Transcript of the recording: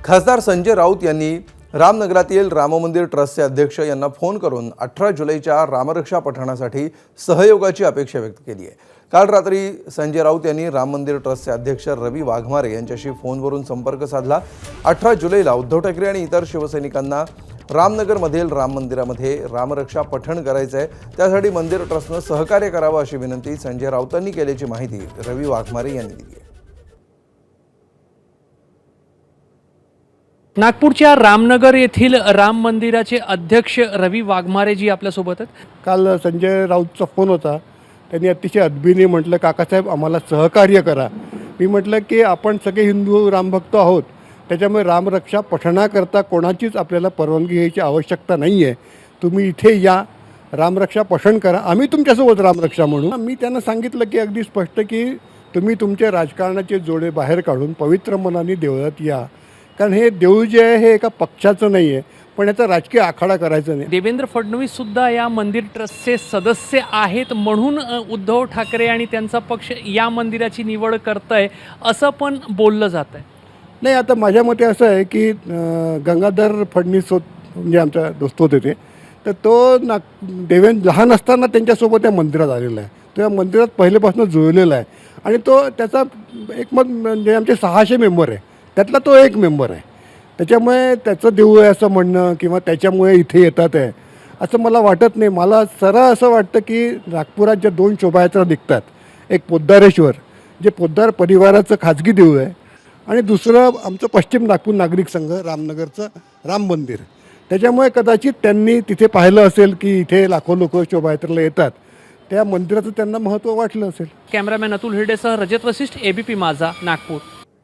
खासदार संजय राऊत यांनी रामनगरातील राममंदिर ट्रस्टचे अध्यक्ष यांना फोन करून 18 जुलैच्या रामरक्षा पठणासाठी सहयोगाची अपेक्षा व्यक्त केली आहे। काल रात्री संजय राऊत यांनी राम मंदिर ट्रस्टचे अध्यक्ष रवी वाघमारे यांच्याशी फोनवरून संपर्क साधला। 18 जुलैला उद्धव ठाकरे आणि इतर शिवसैनिकांना रामनगरमधील राम मंदिरामध्ये रामरक्षा पठण करायचे आहे, त्यासाठी मंदिर ट्रस्टने सहकार्य करावं अशी विनंती संजय राऊतांनी केल्याची माहिती रवी वाघमारे यांनी दिली आहे। नागपूरच्या रामनगर येथील राम मंदिराचे अध्यक्ष रवी वाघमारे जी आपल्यासोबत आहेत। काल संजय राऊतचा फोन होता, त्यांनी अतिशय अदबीने म्हटलं काकासाहेब आम्हाला सहकार्य करा। मी म्हटलं की आपण सगळे हिंदू रामभक्त आहोत, त्याच्यामुळे रामरक्षा पठणाकरता कोणाचीच आपल्याला परवानगी घ्यायची आवश्यकता नाही आहे। तुम्ही इथे या, रामरक्षा पठण करा, आम्ही तुमच्यासोबत रामरक्षा म्हणू। मी त्यांना सांगितलं की अगदी स्पष्ट की तुम्ही तुमचे राजकारणाचे जोडे बाहेर काढून पवित्र मनाने देवळात या, कारण हे देऊळ जे आहे हे एका पक्षाचं नाही आहे, पण याचा राजकीय आखाडा करायचा नाही। देवेंद्र फडणवीस सुद्धा या मंदिर ट्रस्टचे सदस्य आहेत, म्हणून उद्धव ठाकरे आणि त्यांचा पक्ष या मंदिराची निवड करतंय असं पण बोललं जात आहे। नाही, आता माझ्या मते असं आहे की गंगाधर फडणवीस म्हणजे आमचा दोस्त होते ते, तर तो देवेंद्र लहान असताना त्यांच्यासोबत त्या मंदिरात आलेला आहे, तो या मंदिरात पहिल्यापासून जुळलेला आहे आणि तो त्याचा एक मत म्हणजे आमचे 600 मेंबर आहे, त्यातला तो एक मेंबर आहे। त्याच्यामुळे त्याचं देऊळ आहे असं म्हणणं किंवा त्याच्यामुळे इथे येतात आहे असं मला वाटत नाही। मला सरळ असं वाटतं की नागपुरात ज्या 2 शोभायात्रा निघतात, एक पोद्दारेश्वर जे पोद्दार परिवाराचं खाजगी देऊळ आहे आणि दुसरं आमचं पश्चिम नागपूर नागरिक संघ रामनगरचं राम मंदिर। त्याच्यामुळे कदाचित त्यांनी तिथे पाहिलं असेल की इथे लाखो लोक शोभायात्रेला येतात, त्या मंदिराचं त्यांना महत्त्व वाटलं असेल। कॅमेरामॅन अतुल हिरडेसह रजत वशिष्ठ, ABP माझा, नागपूर।